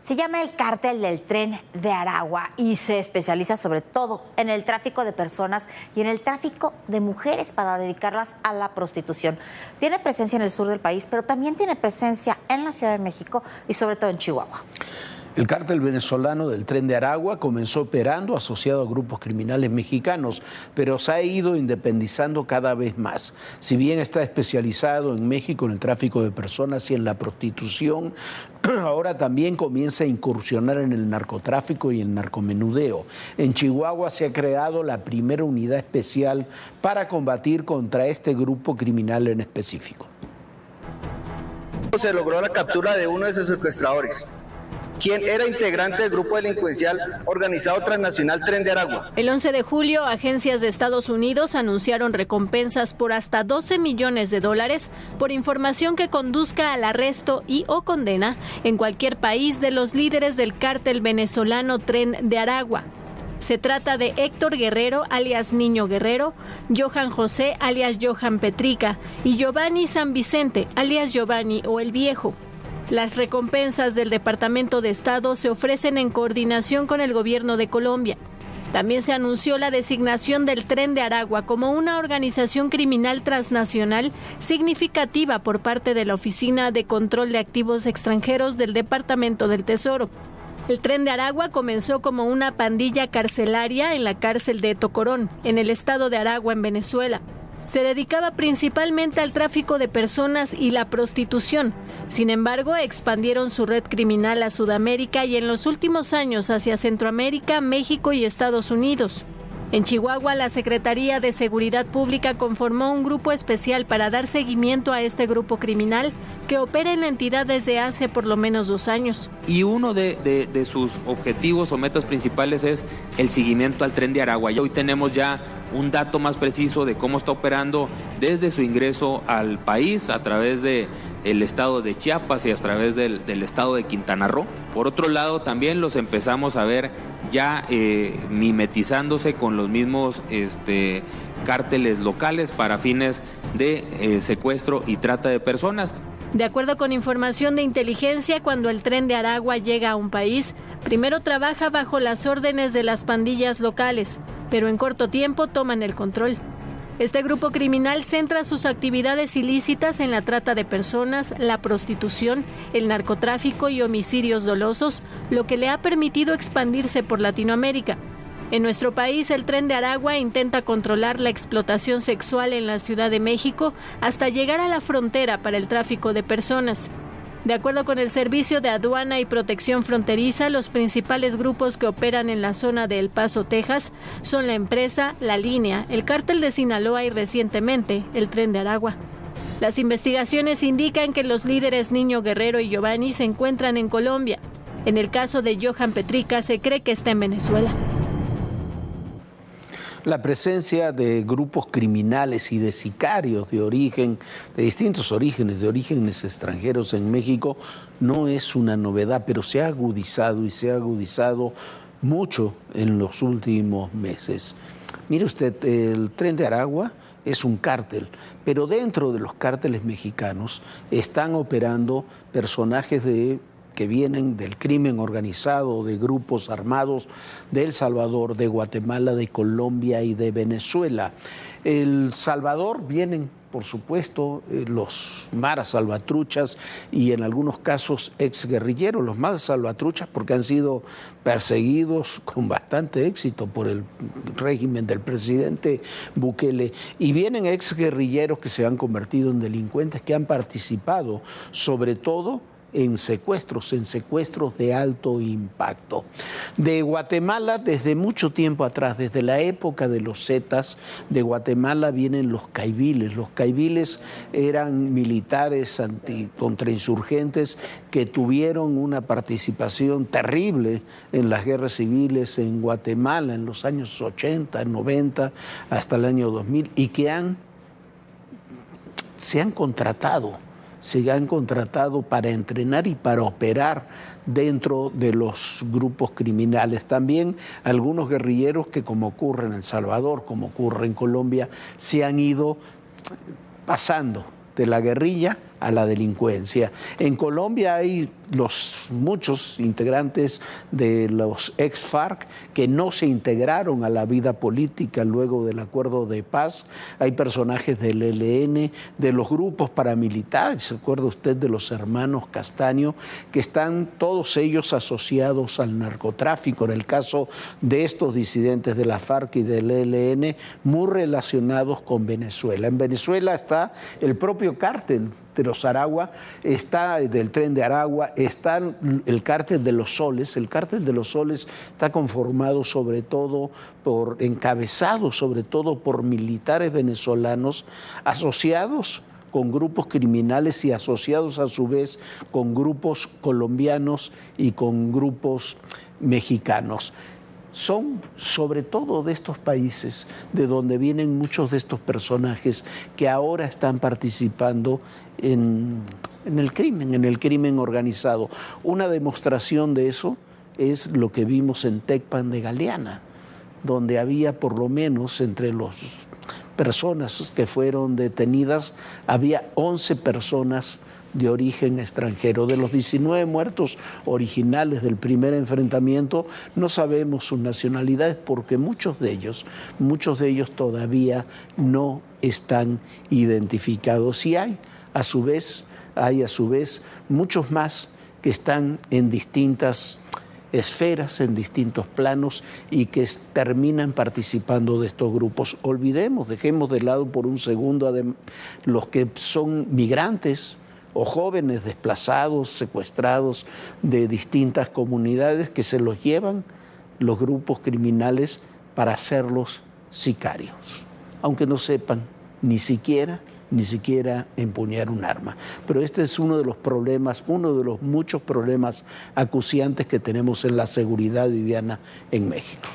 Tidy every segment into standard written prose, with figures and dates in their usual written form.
Se llama el Cártel del Tren de Aragua y se especializa sobre todo en el tráfico de personas y en el tráfico de mujeres para dedicarlas a la prostitución. Tiene presencia en el sur del país, pero también tiene presencia en la Ciudad de México y sobre todo en Chihuahua. El cártel venezolano del Tren de Aragua comenzó operando asociado a grupos criminales mexicanos, pero se ha ido independizando cada vez más. Si bien está especializado en México en el tráfico de personas y en la prostitución, ahora también comienza a incursionar en el narcotráfico y el narcomenudeo. En Chihuahua se ha creado la primera unidad especial para combatir contra este grupo criminal en específico. Se logró la captura de uno de sus secuestradores, quien era integrante del grupo delincuencial organizado transnacional Tren de Aragua. El 11 de julio, agencias de Estados Unidos anunciaron recompensas por hasta $12 millones por información que conduzca al arresto y o condena en cualquier país de los líderes del cártel venezolano Tren de Aragua. Se trata de Héctor Guerrero, alias Niño Guerrero, Johan José, alias Johan Petrica, y Giovanni San Vicente, alias Giovanni o el Viejo. Las recompensas del Departamento de Estado se ofrecen en coordinación con el gobierno de Colombia. También se anunció la designación del Tren de Aragua como una organización criminal transnacional significativa por parte de la Oficina de Control de Activos Extranjeros del Departamento del Tesoro. El Tren de Aragua comenzó como una pandilla carcelaria en la cárcel de Tocorón, en el estado de Aragua, en Venezuela. Se dedicaba principalmente al tráfico de personas y la prostitución. Sin embargo, expandieron su red criminal a Sudamérica y en los últimos años hacia Centroamérica, México y Estados Unidos. En Chihuahua, la Secretaría de Seguridad Pública conformó un grupo especial para dar seguimiento a este grupo criminal que opera en la entidad desde hace por lo menos 2 años. Y uno de sus objetivos o metas principales es el seguimiento al Tren de Aragua. Y hoy tenemos ya un dato más preciso de cómo está operando desde su ingreso al país a través del estado de Chiapas y a través del estado de Quintana Roo. Por otro lado, también los empezamos a ver ya mimetizándose con los mismos cárteles locales para fines de secuestro y trata de personas. De acuerdo con información de inteligencia, cuando el Tren de Aragua llega a un país, primero trabaja bajo las órdenes de las pandillas locales, pero en corto tiempo toman el control. Este grupo criminal centra sus actividades ilícitas en la trata de personas, la prostitución, el narcotráfico y homicidios dolosos, lo que le ha permitido expandirse por Latinoamérica. En nuestro país, el Tren de Aragua intenta controlar la explotación sexual en la Ciudad de México hasta llegar a la frontera para el tráfico de personas. De acuerdo con el Servicio de Aduana y Protección Fronteriza, los principales grupos que operan en la zona de El Paso, Texas, son la empresa La Línea, el Cártel de Sinaloa y recientemente el Tren de Aragua. Las investigaciones indican que los líderes Niño Guerrero y Giovanni se encuentran en Colombia. En el caso de Johan Petrica, se cree que está en Venezuela. La presencia de grupos criminales y de sicarios de distintos orígenes, de orígenes extranjeros en México, no es una novedad, pero se ha agudizado y se ha agudizado mucho en los últimos meses. Mire usted, el Tren de Aragua es un cártel, pero dentro de los cárteles mexicanos están operando personajes que vienen del crimen organizado, de grupos armados de El Salvador, de Guatemala, de Colombia y de Venezuela. El Salvador vienen, por supuesto, los maras salvatruchas y en algunos casos exguerrilleros, los maras salvatruchas porque han sido perseguidos con bastante éxito por el régimen del presidente Bukele, y vienen exguerrilleros que se han convertido en delincuentes, que han participado sobre todo en secuestros de alto impacto. De Guatemala, desde mucho tiempo atrás, desde la época de los Zetas, de Guatemala vienen los caiviles. Los caiviles eran militares contrainsurgentes que tuvieron una participación terrible en las guerras civiles en Guatemala en los años 80, 90, hasta el año 2000, y que se han contratado para entrenar y para operar dentro de los grupos criminales. También algunos guerrilleros que, como ocurre en El Salvador, como ocurre en Colombia, se han ido pasando de la guerrilla a la delincuencia. En Colombia hay muchos integrantes de los ex-FARC que no se integraron a la vida política luego del acuerdo de paz. Hay personajes del ELN, de los grupos paramilitares, ¿se acuerda usted de los hermanos Castaño? Que están todos ellos asociados al narcotráfico. En el caso de estos disidentes de la FARC y del ELN, muy relacionados con Venezuela. En Venezuela está el propio cártel de los Aragua, está del Tren de Aragua, está el cártel de los Soles. El cártel de los Soles está conformado encabezado sobre todo por militares venezolanos asociados con grupos criminales y asociados a su vez con grupos colombianos y con grupos mexicanos. Son sobre todo de estos países de donde vienen muchos de estos personajes que ahora están participando en el crimen organizado. Una demostración de eso es lo que vimos en Tecpan de Galeana, donde había por lo menos entre las personas que fueron detenidas, había 11 personas de origen extranjero. De los 19 muertos originales del primer enfrentamiento, no sabemos sus nacionalidades porque muchos de ellos todavía no están identificados. Y hay a su vez muchos más que están en distintas esferas, en distintos planos y que terminan participando de estos grupos. Dejemos de lado por un segundo los que son migrantes o jóvenes desplazados, secuestrados de distintas comunidades que se los llevan los grupos criminales para hacerlos sicarios, aunque no sepan ni siquiera empuñar un arma. Pero este es uno de los problemas, uno de los muchos problemas acuciantes que tenemos en la seguridad, Viviana, en México.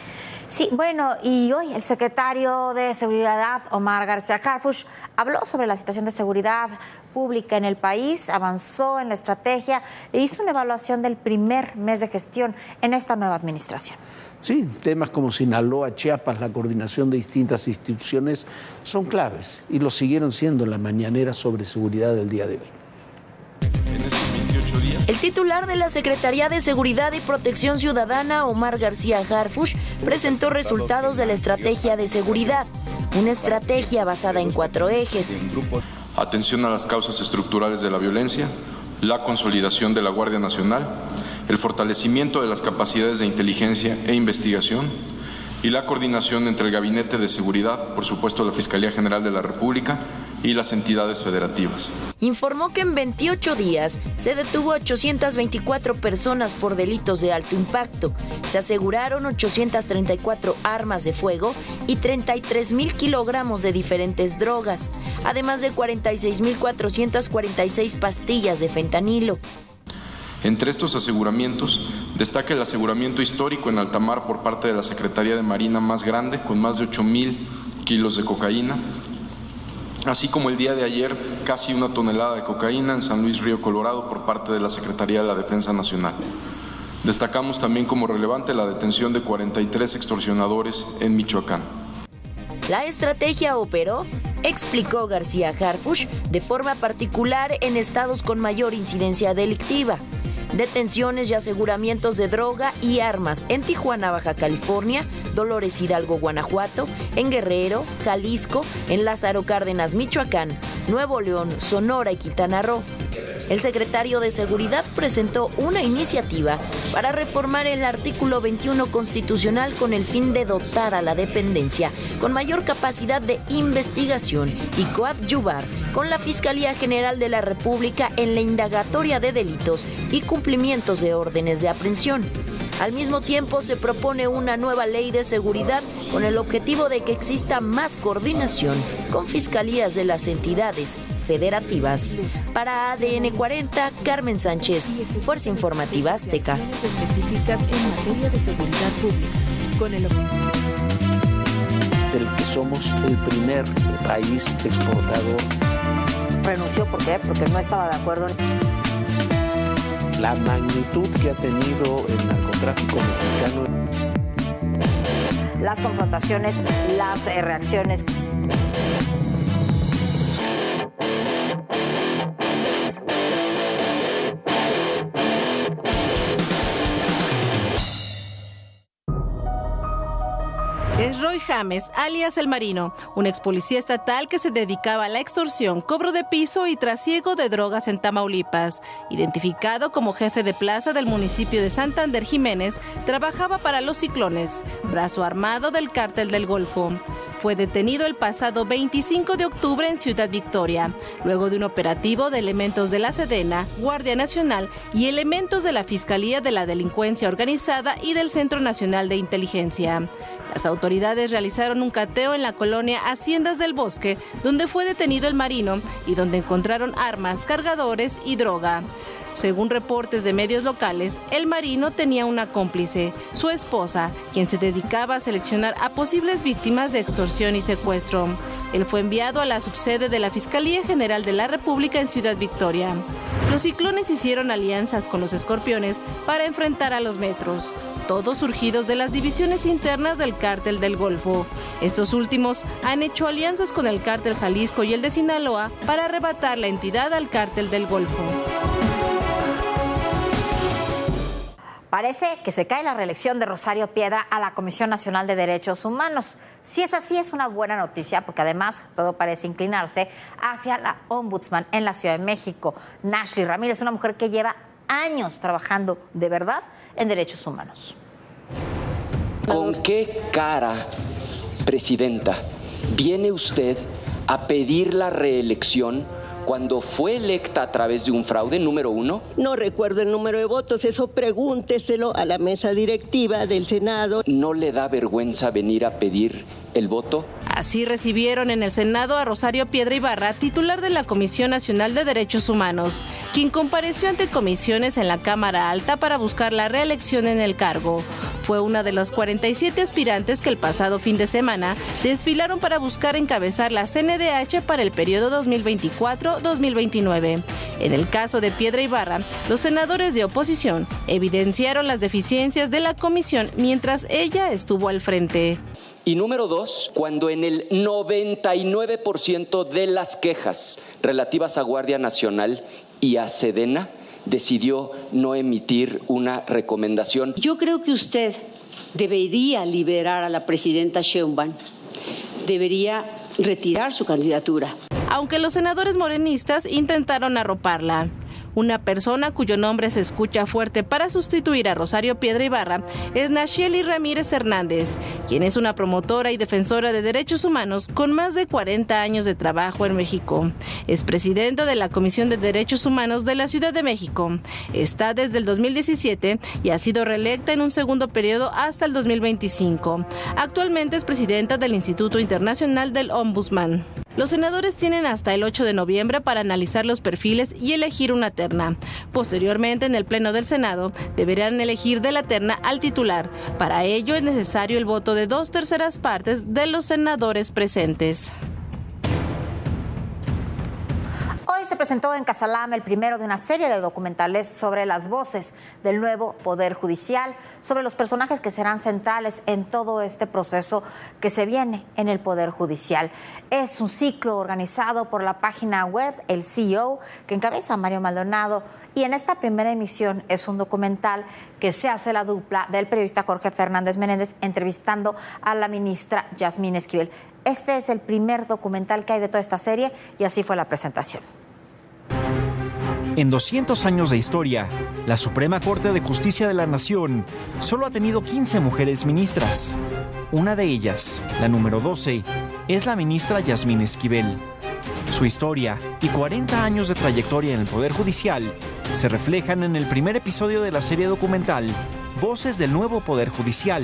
Sí, bueno, y hoy el secretario de Seguridad, Omar García Harfuch, habló sobre la situación de seguridad pública en el país, avanzó en la estrategia e hizo una evaluación del primer mes de gestión en esta nueva administración. Sí, temas como Sinaloa, Chiapas, la coordinación de distintas instituciones son claves y lo siguieron siendo en la mañanera sobre seguridad del día de hoy. El titular de la Secretaría de Seguridad y Protección Ciudadana, Omar García Harfuch, presentó resultados de la estrategia de seguridad, una estrategia basada en 4 ejes. Atención a las causas estructurales de la violencia, la consolidación de la Guardia Nacional, el fortalecimiento de las capacidades de inteligencia e investigación y la coordinación entre el Gabinete de Seguridad, por supuesto la Fiscalía General de la República y las entidades federativas. Informó que en 28 días se detuvo a 824 personas por delitos de alto impacto. Se aseguraron 834 armas de fuego y 33,000 kilogramos de diferentes drogas, además de 46,446 pastillas de fentanilo. Entre estos aseguramientos, destaca el aseguramiento histórico en alta mar por parte de la Secretaría de Marina más grande, con más de 8,000 kilos de cocaína, así como el día de ayer casi 1 tonelada de cocaína en San Luis Río Colorado por parte de la Secretaría de la Defensa Nacional. Destacamos también como relevante la detención de 43 extorsionadores en Michoacán. La estrategia operó, explicó García Harfuch, de forma particular en estados con mayor incidencia delictiva. Detenciones y aseguramientos de droga y armas en Tijuana, Baja California, Dolores Hidalgo, Guanajuato, en Guerrero, Jalisco, en Lázaro Cárdenas, Michoacán, Nuevo León, Sonora y Quintana Roo. El secretario de Seguridad presentó una iniciativa para reformar el artículo 21 constitucional con el fin de dotar a la dependencia con mayor capacidad de investigación y coadyuvar con la Fiscalía General de la República en la indagatoria de delitos y cumplimientos de órdenes de aprehensión. Al mismo tiempo, se propone una nueva ley de seguridad con el objetivo de que exista más coordinación con fiscalías de las entidades federativas. Para ADN 40, Carmen Sánchez, Fuerza Informativa Azteca. Específicas en materia de seguridad pública. Con el del que somos el primer país exportador. Renunció, ¿por qué? Porque no estaba de acuerdo en la magnitud que ha tenido el narcotráfico mexicano. Las confrontaciones, las reacciones. Es Roy James, alias El Marino, un ex policía estatal que se dedicaba a la extorsión, cobro de piso y trasiego de drogas en Tamaulipas. Identificado como jefe de plaza del municipio de Santander Jiménez, trabajaba para los Ciclones, brazo armado del Cártel del Golfo. Fue detenido el pasado 25 de octubre en Ciudad Victoria, luego de un operativo de elementos de la Sedena, Guardia Nacional y elementos de la Fiscalía de la Delincuencia Organizada y del Centro Nacional de Inteligencia. Las autoridades realizaron un cateo en la colonia Haciendas del Bosque, donde fue detenido El Marino y donde encontraron armas, cargadores y droga. Según reportes de medios locales, El Marino tenía una cómplice, su esposa, quien se dedicaba a seleccionar a posibles víctimas de extorsión y secuestro. Él fue enviado a la subsede de la Fiscalía General de la República en Ciudad Victoria. Los Ciclones hicieron alianzas con los Escorpiones para enfrentar a los Metros, todos surgidos de las divisiones internas del Cártel del Golfo. Estos últimos han hecho alianzas con el Cártel Jalisco y el de Sinaloa para arrebatar la entidad al Cártel del Golfo. Parece que se cae la reelección de Rosario Piedra a la Comisión Nacional de Derechos Humanos. Si es así, es una buena noticia, porque además todo parece inclinarse hacia la ombudsman en la Ciudad de México. Nashley Ramírez, una mujer que lleva años trabajando de verdad en derechos humanos. ¿Con qué cara, presidenta, viene usted a pedir la reelección cuando fue electa a través de un fraude, número 1? No recuerdo el número de votos, eso pregúnteselo a la mesa directiva del Senado. ¿No le da vergüenza venir a pedir el voto? Así recibieron en el Senado a Rosario Piedra Ibarra, titular de la Comisión Nacional de Derechos Humanos, quien compareció ante comisiones en la Cámara Alta para buscar la reelección en el cargo. Fue una de los 47 aspirantes que el pasado fin de semana desfilaron para buscar encabezar la CNDH para el periodo 2024-2029. En el caso de Piedra Ibarra, los senadores de oposición evidenciaron las deficiencias de la comisión mientras ella estuvo al frente. Y número 2, cuando en el 99% de las quejas relativas a Guardia Nacional y a Sedena decidió no emitir una recomendación. Yo creo que usted debería liberar a la presidenta Sheinbaum, debería retirar su candidatura. Aunque los senadores morenistas intentaron arroparla. Una persona cuyo nombre se escucha fuerte para sustituir a Rosario Piedra Ibarra es Nashley Ramírez Hernández, quien es una promotora y defensora de derechos humanos con más de 40 años de trabajo en México. Es presidenta de la Comisión de Derechos Humanos de la Ciudad de México. Está desde el 2017 y ha sido reelecta en un segundo periodo hasta el 2025. Actualmente es presidenta del Instituto Internacional del Ombudsman. Los senadores tienen hasta el 8 de noviembre para analizar los perfiles y elegir una terna. Posteriormente, en el Pleno del Senado, deberán elegir de la terna al titular. Para ello es necesario el voto de 2/3 partes de los senadores presentes. Hoy se presentó en Casalam el primero de una serie de documentales sobre las voces del nuevo Poder Judicial, sobre los personajes que serán centrales en todo este proceso que se viene en el Poder Judicial. Es un ciclo organizado por la página web El CEO, que encabeza Mario Maldonado, y en esta primera emisión es un documental que se hace la dupla del periodista Jorge Fernández Menéndez entrevistando a la ministra Yasmín Esquivel. Este es el primer documental que hay de toda esta serie y así fue la presentación. En 200 años de historia, la Suprema Corte de Justicia de la Nación solo ha tenido 15 mujeres ministras. Una de ellas, la número 12, es la ministra Yasmín Esquivel. Su historia y 40 años de trayectoria en el Poder Judicial se reflejan en el primer episodio de la serie documental Voces del Nuevo Poder Judicial,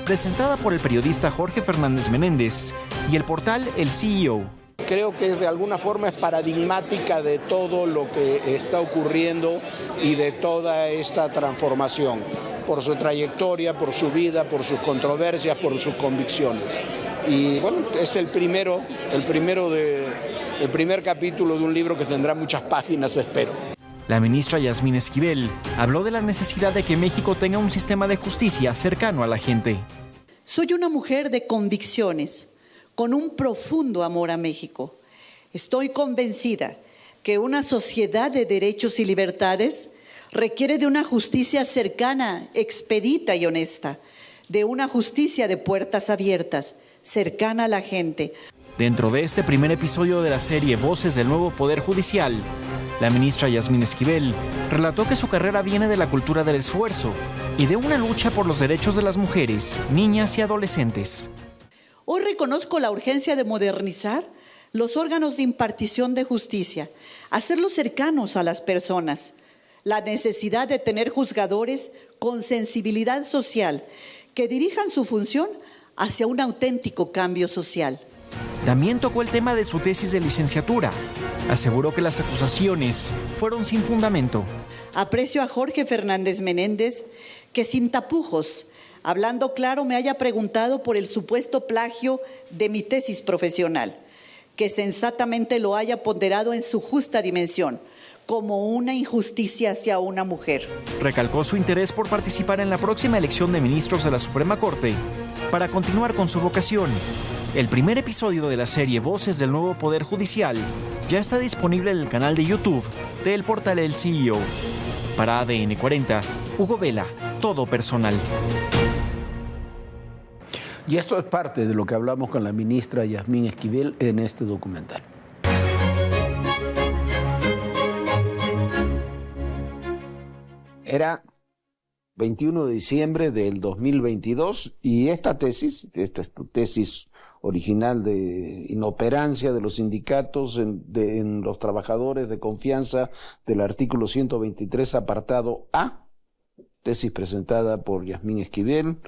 presentada por el periodista Jorge Fernández Menéndez y el portal El CEO. Creo que de alguna forma es paradigmática de todo lo que está ocurriendo y de toda esta transformación, por su trayectoria, por su vida, por sus controversias, por sus convicciones. Y bueno, es el primer capítulo de un libro que tendrá muchas páginas, espero. La ministra Yasmín Esquivel habló de la necesidad de que México tenga un sistema de justicia cercano a la gente. Soy una mujer de convicciones, con un profundo amor a México. Estoy convencida que una sociedad de derechos y libertades requiere de una justicia cercana, expedita y honesta. de una justicia de puertas abiertas, cercana a la gente. Dentro de este primer episodio de la serie Voces del Nuevo Poder Judicial, la ministra Yasmín Esquivel relató que su carrera viene de la cultura del esfuerzo y de una lucha por los derechos de las mujeres, niñas y adolescentes. Hoy reconozco la urgencia de modernizar los órganos de impartición de justicia, hacerlos cercanos a las personas, la necesidad de tener juzgadores con sensibilidad social que dirijan su función hacia un auténtico cambio social. También tocó el tema de su tesis de licenciatura. Aseguró que las acusaciones fueron sin fundamento. Aprecio a Jorge Fernández Menéndez, que sin tapujos, hablando claro, me haya preguntado por el supuesto plagio de mi tesis profesional, que sensatamente lo haya ponderado en su justa dimensión, como una injusticia hacia una mujer. Recalcó su interés por participar en la próxima elección de ministros de la Suprema Corte para continuar con su vocación. El primer episodio de la serie Voces del Nuevo Poder Judicial ya está disponible en el canal de YouTube del portal El CEO. Para ADN 40, Hugo Vela, todo personal. Y esto es parte de lo que hablamos con la ministra Yasmín Esquivel en este documental. Era 21 de diciembre del 2022 y esta es tu tesis original de inoperancia de los sindicatos en los trabajadores de confianza del artículo 123 apartado A, tesis presentada por Yasmín Esquivel,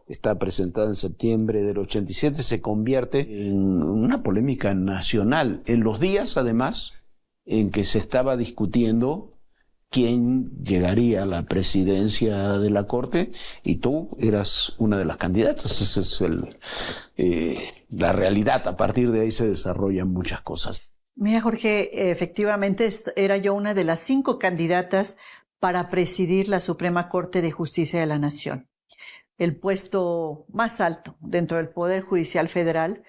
está presentada en septiembre del 87, se convierte en una polémica nacional en los días además en que se estaba discutiendo quién llegaría a la presidencia de la Corte y tú eras una de las candidatas. Esa es la realidad. A partir de ahí se desarrollan muchas cosas. Mira, Jorge, efectivamente era yo una de las 5 candidatas para presidir la Suprema Corte de Justicia de la Nación, el puesto más alto dentro del Poder Judicial Federal.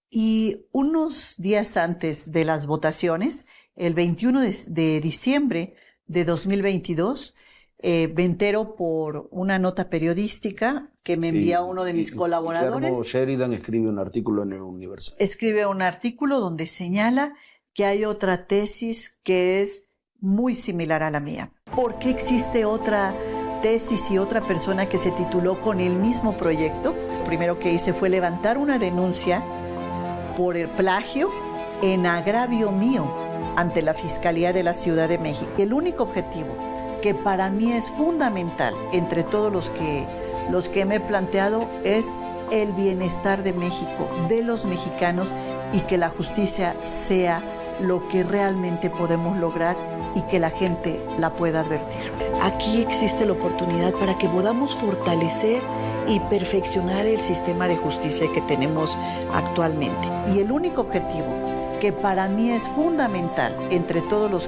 Y unos días antes de las votaciones, el 21 de diciembre de 2022, me entero por una nota periodística que me envía uno de mis colaboradores. Guillermo Sheridan escribe un artículo en el Universal. Escribe un artículo donde señala que hay otra tesis que es muy similar a la mía. ¿Por qué existe otra tesis y otra persona que se tituló con el mismo proyecto? Lo primero que hice fue levantar una denuncia por el plagio en agravio mío ante la Fiscalía de la Ciudad de México. El único objetivo que para mí es fundamental entre todos los que me he planteado es el bienestar de México, de los mexicanos, y que la justicia sea lo que realmente podemos lograr y que la gente la pueda advertir. Aquí existe la oportunidad para que podamos fortalecer y perfeccionar el sistema de justicia que tenemos actualmente. Y el único objetivo que para mí es fundamental entre todos los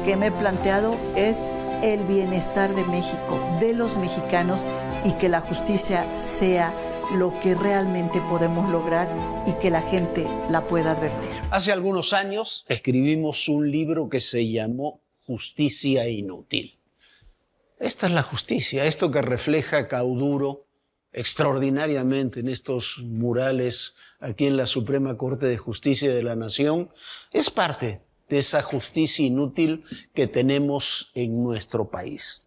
que me he planteado es el bienestar de México, de los mexicanos, y que la justicia sea lo que realmente podemos lograr y que la gente la pueda advertir. Hace algunos años escribimos un libro que se llamó Justicia Inútil. Esta es la justicia, esto que refleja Cauduro extraordinariamente en estos murales aquí en la Suprema Corte de Justicia de la Nación, es parte de esa justicia inútil que tenemos en nuestro país.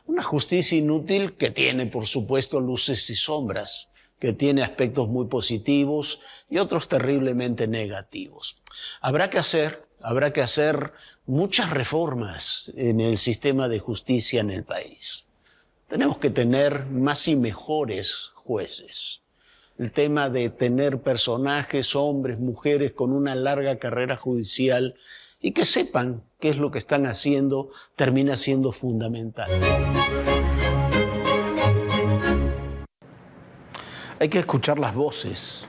Una justicia inútil que tiene, por supuesto, luces y sombras, que tiene aspectos muy positivos y otros terriblemente negativos. Habrá que hacer muchas reformas en el sistema de justicia en el país. Tenemos que tener más y mejores jueces. El tema de tener personajes, hombres, mujeres con una larga carrera judicial y que sepan qué es lo que están haciendo, termina siendo fundamental. Hay que escuchar las voces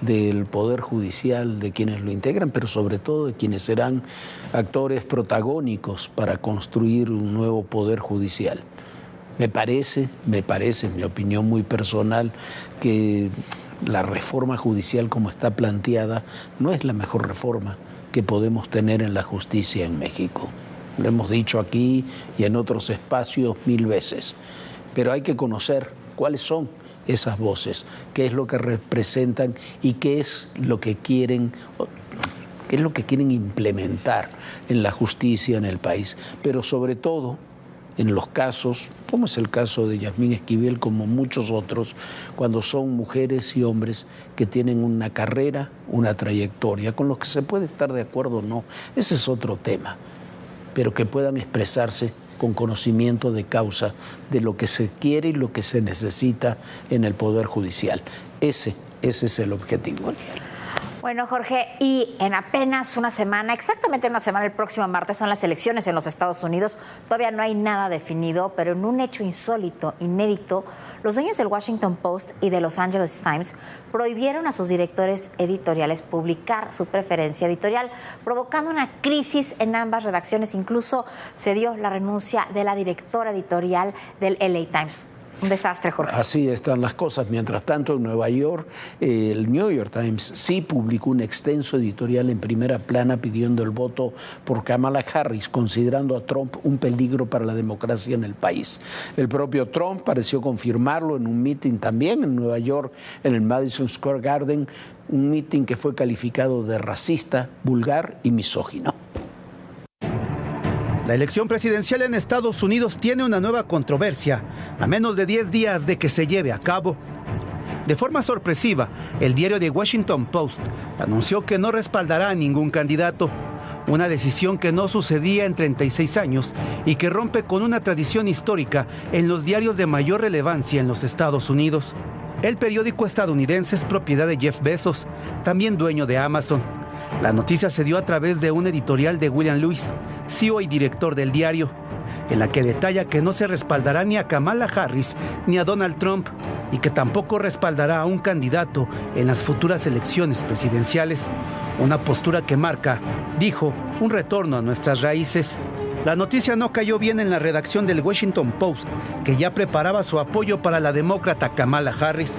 del Poder Judicial, de quienes lo integran, pero sobre todo de quienes serán actores protagónicos para construir un nuevo Poder Judicial. Me parece, en mi opinión muy personal, que la reforma judicial como está planteada no es la mejor reforma que podemos tener en la justicia en México. Lo hemos dicho aquí y en otros espacios 1000 veces. pero hay que conocer cuáles son esas voces, qué es lo que representan y qué es lo que quieren implementar en la justicia en el país, pero sobre todo en los casos, como es el caso de Yasmín Esquivel, como muchos otros, cuando son mujeres y hombres que tienen una carrera, una trayectoria, con los que se puede estar de acuerdo o no, ese es otro tema, pero que puedan expresarse con conocimiento de causa de lo que se quiere y lo que se necesita en el Poder Judicial. Ese es el objetivo. Bueno, Jorge, y en apenas una semana, exactamente una semana, el próximo martes son las elecciones en los Estados Unidos. Todavía no hay nada definido, pero en un hecho insólito, inédito, los dueños del Washington Post y de Los Angeles Times prohibieron a sus directores editoriales publicar su preferencia editorial, provocando una crisis en ambas redacciones. Incluso se dio la renuncia de la directora editorial del LA Times. Un desastre, Jorge. Así están las cosas. Mientras tanto, en Nueva York, el New York Times sí publicó un extenso editorial en primera plana pidiendo el voto por Kamala Harris, considerando a Trump un peligro para la democracia en el país. El propio Trump pareció confirmarlo en un meeting también en Nueva York, en el Madison Square Garden, un meeting que fue calificado de racista, vulgar y misógino. La elección presidencial en Estados Unidos tiene una nueva controversia, a menos de 10 días de que se lleve a cabo. De forma sorpresiva, el diario The Washington Post anunció que no respaldará a ningún candidato, una decisión que no sucedía en 36 años y que rompe con una tradición histórica en los diarios de mayor relevancia en los Estados Unidos. El periódico estadounidense es propiedad de Jeff Bezos, también dueño de Amazon. La noticia se dio a través de un editorial de William Lewis, CEO y director del diario, en la que detalla que no se respaldará ni a Kamala Harris ni a Donald Trump y que tampoco respaldará a un candidato en las futuras elecciones presidenciales. Una postura que marca, dijo, un retorno a nuestras raíces. La noticia no cayó bien en la redacción del Washington Post, que ya preparaba su apoyo para la demócrata Kamala Harris.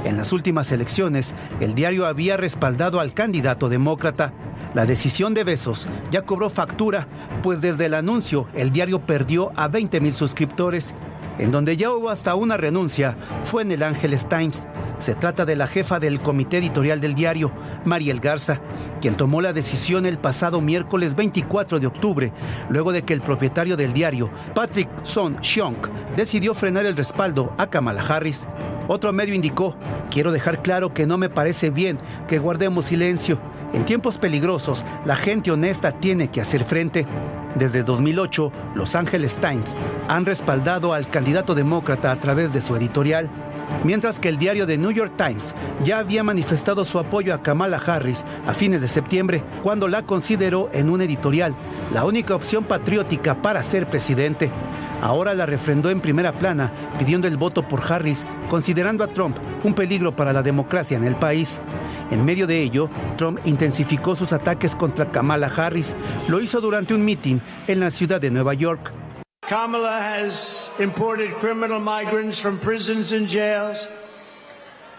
En las últimas elecciones, el diario había respaldado al candidato demócrata. La decisión de Bezos ya cobró factura, pues desde el anuncio el diario perdió a 20,000 suscriptores. En donde ya hubo hasta una renuncia fue en el Angeles Times. Se trata de la jefa del comité editorial del diario, Mariel Garza, quien tomó la decisión el pasado miércoles 24 de octubre, luego de que el propietario del diario, Patrick Soon-Shiong, decidió frenar el respaldo a Kamala Harris. Otro medio indicó: quiero dejar claro que no me parece bien que guardemos silencio. En tiempos peligrosos, la gente honesta tiene que hacer frente. Desde 2008, Los Angeles Times han respaldado al candidato demócrata a través de su editorial, mientras que el diario The New York Times ya había manifestado su apoyo a Kamala Harris a fines de septiembre, cuando la consideró en un editorial la única opción patriótica para ser presidente. Ahora la refrendó en primera plana, pidiendo el voto por Harris, considerando a Trump un peligro para la democracia en el país. En medio de ello, Trump intensificó sus ataques contra Kamala Harris. Lo hizo durante un meeting en la ciudad de Nueva York. Kamala has imported criminal migrants from prisons and jails,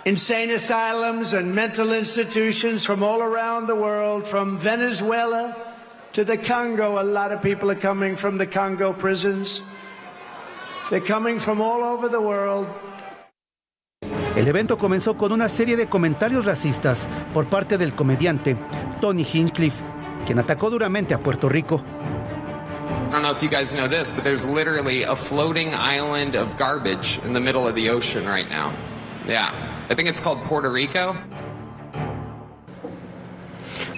insane asylums and mental institutions from all around the world, from Venezuela to the Congo. A lot of people are coming from the Congo prisons. They're coming from all over the world. El evento comenzó con una serie de comentarios racistas por parte del comediante Tony Hinchcliffe, quien atacó duramente a Puerto Rico. I don't know if you guys know this, but there's literally a floating island of garbage in the middle of the ocean right now. Yeah, I think it's called Puerto Rico.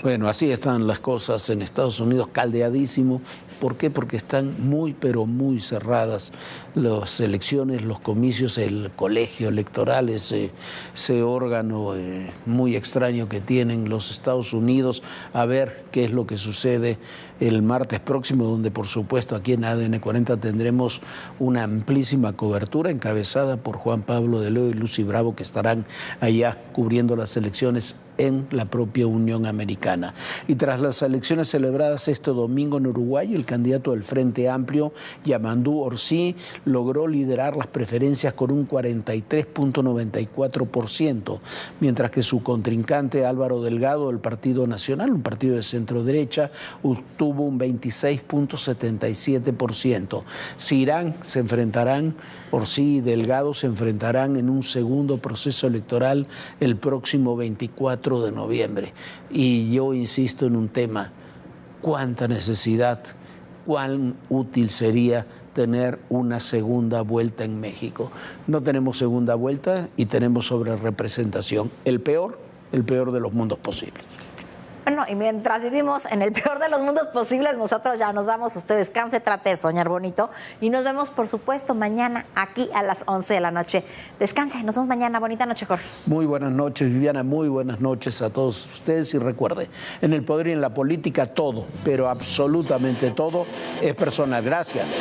Bueno, así están las cosas en Estados Unidos, caldeadísimo. ¿Por qué? Porque están muy, pero muy cerradas las elecciones, los comicios, el colegio electoral, ese órgano muy extraño que tienen los Estados Unidos. A ver qué es lo que sucede el martes próximo, donde por supuesto aquí en ADN 40 tendremos una amplísima cobertura encabezada por Juan Pablo de Leo y Lucy Bravo, que estarán allá cubriendo las elecciones en la propia Unión Americana. Y tras las elecciones celebradas este domingo en Uruguay, el candidato del Frente Amplio, Yamandú Orsi, logró liderar las preferencias con un 43.94%, mientras que su contrincante Álvaro Delgado del Partido Nacional, un partido de centro derecha, obtuvo un 26.77%. Orsi y Delgado se enfrentarán en un segundo proceso electoral el próximo 24 de noviembre. Y yo insisto en un tema: cuánta necesidad, cuán útil sería tener una segunda vuelta en México. No tenemos segunda vuelta y tenemos sobrerepresentación. El peor de los mundos posibles. Bueno, y mientras vivimos en el peor de los mundos posibles, nosotros ya nos vamos. Usted descanse, trate de soñar bonito. Y nos vemos, por supuesto, mañana aquí a las 11 de la noche. Descanse, nos vemos mañana. Bonita noche, Jorge. Muy buenas noches, Viviana. Muy buenas noches a todos ustedes. Y recuerde, en el poder y en la política todo, pero absolutamente todo, es personal. Gracias.